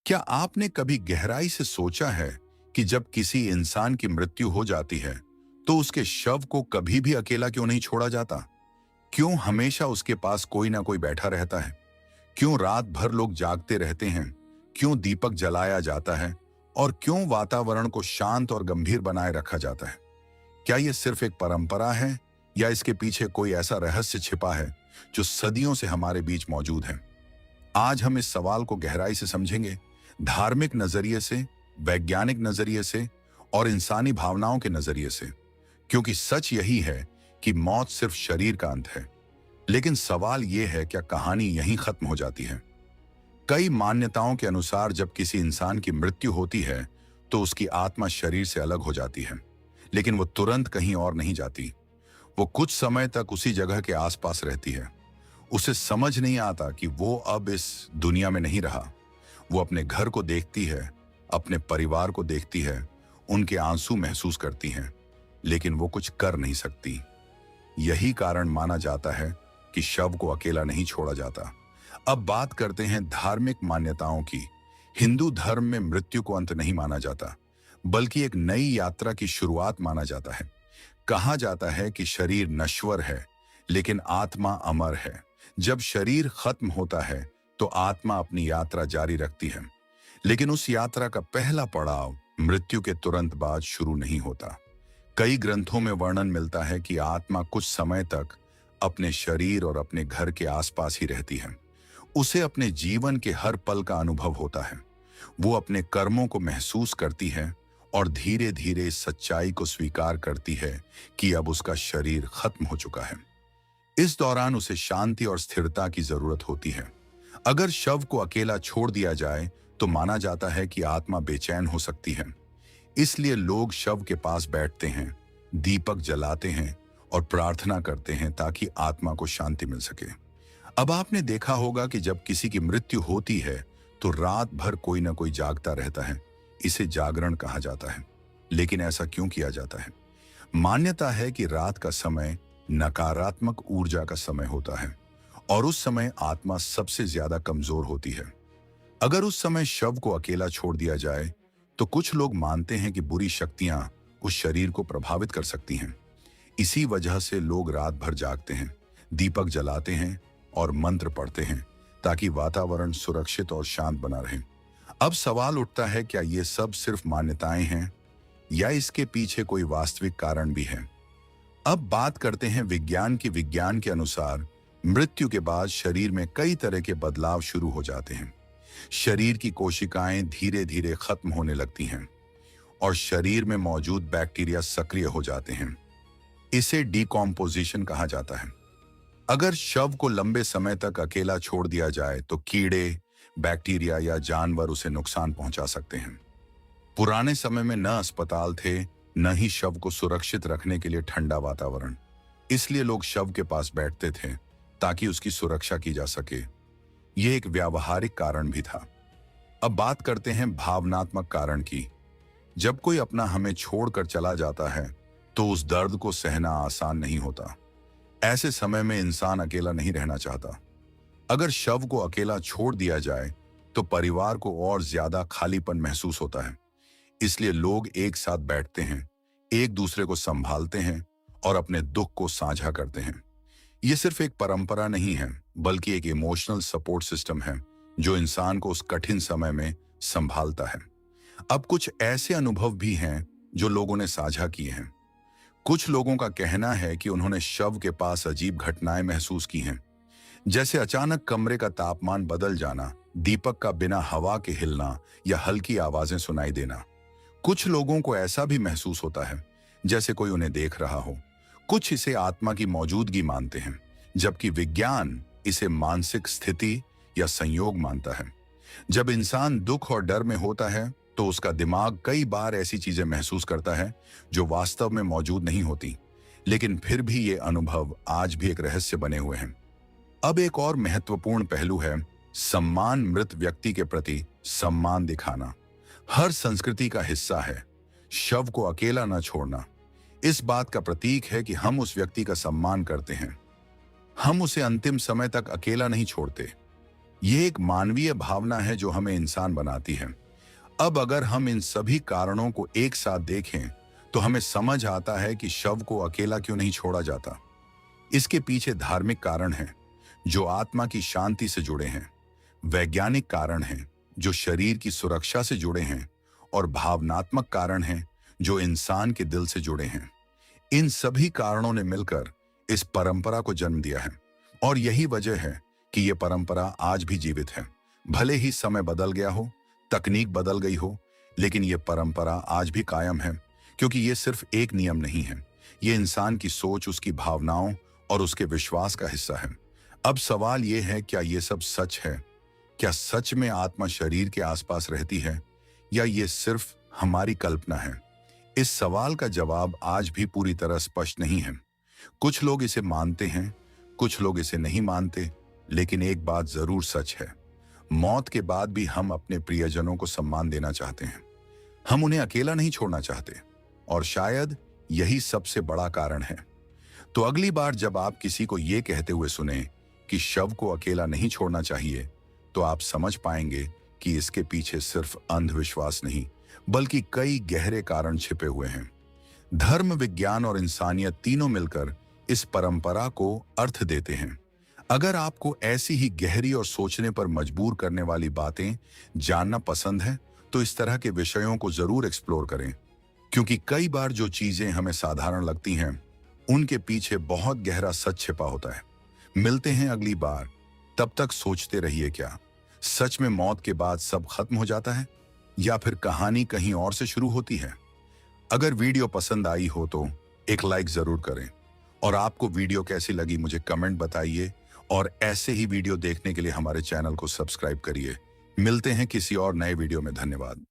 क्या आपने कभी गहराई से सोचा है कि जब किसी इंसान की मृत्यु हो जाती है तो उसके शव को कभी भी अकेला क्यों नहीं छोड़ा जाता? क्यों हमेशा उसके पास कोई ना कोई बैठा रहता है? क्यों रात भर लोग जागते रहते हैं? क्यों दीपक जलाया जाता है? और क्यों वातावरण को शांत और गंभीर बनाए रखा जाता है? क्या यह सिर्फ एक परंपरा है या इसके पीछे कोई ऐसा रहस्य छिपा है जो सदियों से हमारे बीच मौजूद है? आज हम इस सवाल को गहराई से समझेंगे, धार्मिक नजरिए से, वैज्ञानिक नजरिए से और इंसानी भावनाओं के नजरिए से। क्योंकि सच यही है कि मौत सिर्फ शरीर का अंत है। लेकिन सवाल यह है, क्या कहानी यहीं खत्म हो जाती है? कई मान्यताओं के अनुसार जब किसी इंसान की मृत्यु होती है तो उसकी आत्मा शरीर से अलग हो जाती है, लेकिन वो तुरंत कहीं और नहीं जाती। वो कुछ समय तक उसी जगह के आसपास रहती है। उसे समझ नहीं आता कि वो अब इस दुनिया में नहीं रहा। वो अपने घर को देखती है, अपने परिवार को देखती है, उनके आंसू महसूस करती है, लेकिन वो कुछ कर नहीं सकती। यही कारण माना जाता है कि शव को अकेला नहीं छोड़ा जाता। अब बात करते हैं धार्मिक मान्यताओं की। हिंदू धर्म में मृत्यु को अंत नहीं माना जाता, बल्कि एक नई यात्रा की शुरुआत माना जाता है। कहा जाता है कि शरीर नश्वर है, लेकिन आत्मा अमर है। जब शरीर खत्म होता है तो आत्मा अपनी यात्रा जारी रखती है, लेकिन उस यात्रा का पहला पड़ाव मृत्यु के तुरंत बाद शुरू नहीं होता। कई ग्रंथों में वर्णन मिलता है कि आत्मा कुछ समय तक अपने शरीर और अपने घर के आसपास ही रहती है। उसे अपने जीवन के हर पल का अनुभव होता है। वो अपने कर्मों को महसूस करती है और धीरे धीरे इस सच्चाई को स्वीकार करती है कि अब उसका शरीर खत्म हो चुका है। इस दौरान उसे शांति और स्थिरता की जरूरत होती है। अगर शव को अकेला छोड़ दिया जाए तो माना जाता है कि आत्मा बेचैन हो सकती है। इसलिए लोग शव के पास बैठते हैं, दीपक जलाते हैं और प्रार्थना करते हैं ताकि आत्मा को शांति मिल सके। अब आपने देखा होगा कि जब किसी की मृत्यु होती है तो रात भर कोई ना कोई जागता रहता है। इसे जागरण कहा जाता है। लेकिन ऐसा क्यों किया जाता है? मान्यता है कि रात का समय नकारात्मक ऊर्जा का समय होता है और उस समय आत्मा सबसे ज्यादा कमजोर होती है। अगर उस समय शव को अकेला छोड़ दिया जाए तो कुछ लोग मानते हैं कि बुरी शक्तियां उस शरीर को प्रभावित कर सकती हैं। इसी वजह से लोग रात भर जागते हैं, दीपक जलाते हैं और मंत्र पढ़ते हैं ताकि वातावरण सुरक्षित और शांत बना रहे। अब सवाल उठता है, क्या ये सब सिर्फ मान्यताएं हैं या इसके पीछे कोई वास्तविक कारण भी है? अब बात करते हैं विज्ञान की। विज्ञान के अनुसार मृत्यु के बाद शरीर में कई तरह के बदलाव शुरू हो जाते हैं। शरीर की कोशिकाएं धीरे धीरे खत्म होने लगती हैं और शरीर में मौजूद बैक्टीरिया सक्रिय हो जाते हैं। इसे डिकॉम्पोजिशन कहा जाता है। अगर शव को लंबे समय तक अकेला छोड़ दिया जाए तो कीड़े, बैक्टीरिया या जानवर उसे नुकसान पहुंचा सकते हैं। पुराने समय में न अस्पताल थे, न ही शव को सुरक्षित रखने के लिए ठंडा वातावरण। इसलिए लोग शव के पास बैठते थे ताकि उसकी सुरक्षा की जा सके। यह एक व्यावहारिक कारण भी था। अब बात करते हैं भावनात्मक कारण की। जब कोई अपना हमें छोड़कर चला जाता है तो उस दर्द को सहना आसान नहीं होता। ऐसे समय में इंसान अकेला नहीं रहना चाहता। अगर शव को अकेला छोड़ दिया जाए तो परिवार को और ज्यादा खालीपन महसूस होता है। इसलिए लोग एक साथ बैठते हैं, एक दूसरे को संभालते हैं और अपने दुख को साझा करते हैं। यह सिर्फ एक परंपरा नहीं है, बल्कि एक इमोशनल सपोर्ट सिस्टम है जो इंसान को उस कठिन समय में संभालता है। अब कुछ ऐसे अनुभव भी हैं जो लोगों ने साझा किए हैं। कुछ लोगों का कहना है कि उन्होंने शव के पास अजीब घटनाएं महसूस की हैं, जैसे अचानक कमरे का तापमान बदल जाना, दीपक का बिना हवा के हिलना या हल्की आवाजें सुनाई देना। कुछ लोगों को ऐसा भी महसूस होता है जैसे कोई उन्हें देख रहा हो। कुछ इसे आत्मा की मौजूदगी मानते हैं, जबकि विज्ञान इसे मानसिक स्थिति या संयोग मानता है। जब इंसान दुख और डर में होता है तो उसका दिमाग कई बार ऐसी चीजें महसूस करता है जो वास्तव में मौजूद नहीं होती। लेकिन फिर भी ये अनुभव आज भी एक रहस्य बने हुए हैं। अब एक और महत्वपूर्ण पहलू है सम्मान। मृत व्यक्ति के प्रति सम्मान दिखाना हर संस्कृति का हिस्सा है। शव को अकेला न छोड़ना इस बात का प्रतीक है कि हम उस व्यक्ति का सम्मान करते हैं। हम उसे अंतिम समय तक अकेला नहीं छोड़ते। ये एक मानवीय भावना है जो हमें इंसान बनाती है। अब अगर हम इन सभी कारणों को एक साथ देखें तो हमें समझ आता है कि शव को अकेला क्यों नहीं छोड़ा जाता। इसके पीछे धार्मिक कारण हैं जो आत्मा की शांति से जुड़े हैं, वैज्ञानिक कारण हैं जो शरीर की सुरक्षा से जुड़े हैं, और भावनात्मक कारण हैं जो इंसान के दिल से जुड़े हैं। इन सभी कारणों ने मिलकर इस परंपरा को जन्म दिया है, और यही वजह है कि ये परंपरा आज भी जीवित है। भले ही समय बदल गया हो, तकनीक बदल गई हो, लेकिन ये परंपरा आज भी कायम है, क्योंकि ये सिर्फ एक नियम नहीं है। ये इंसान की सोच, उसकी भावनाओं और उसके विश्वास का हिस्सा है। अब सवाल ये है, क्या ये सब सच है? क्या सच में आत्मा शरीर के आसपास रहती है, या ये सिर्फ हमारी कल्पना है? इस सवाल का जवाब आज भी पूरी तरह स्पष्ट नहीं है। कुछ लोग इसे मानते हैं, कुछ लोग इसे नहीं मानते, लेकिन एक बात जरूर सच है, मौत के बाद भी हम अपने प्रियजनों को सम्मान देना चाहते हैं। हम उन्हें अकेला नहीं छोड़ना चाहते, और शायद यही सबसे बड़ा कारण है। तो अगली बार जब आप किसी को यह कहते हुए सुने कि शव को अकेला नहीं छोड़ना चाहिए, तो आप समझ पाएंगे कि इसके पीछे सिर्फ अंधविश्वास नहीं, बल्कि कई गहरे कारण छिपे हुए हैं। धर्म, विज्ञान और इंसानियत तीनों मिलकर इस परंपरा को अर्थ देते हैं। अगर आपको ऐसी ही गहरी और सोचने पर मजबूर करने वाली बातें जानना पसंद है, तो इस तरह के विषयों को जरूर एक्सप्लोर करें, क्योंकि कई बार जो चीजें हमें साधारण लगती हैं, उनके पीछे बहुत गहरा सच छिपा होता है। मिलते हैं अगली बार। तब तक सोचते रहिए, क्या सच में मौत के बाद सब खत्म हो जाता है, या फिर कहानी कहीं और से शुरू होती है? अगर वीडियो पसंद आई हो तो एक लाइक जरूर करें, और आपको वीडियो कैसी लगी मुझे कमेंट बताइए, और ऐसे ही वीडियो देखने के लिए हमारे चैनल को सब्सक्राइब करिए। मिलते हैं किसी और नए वीडियो में। धन्यवाद।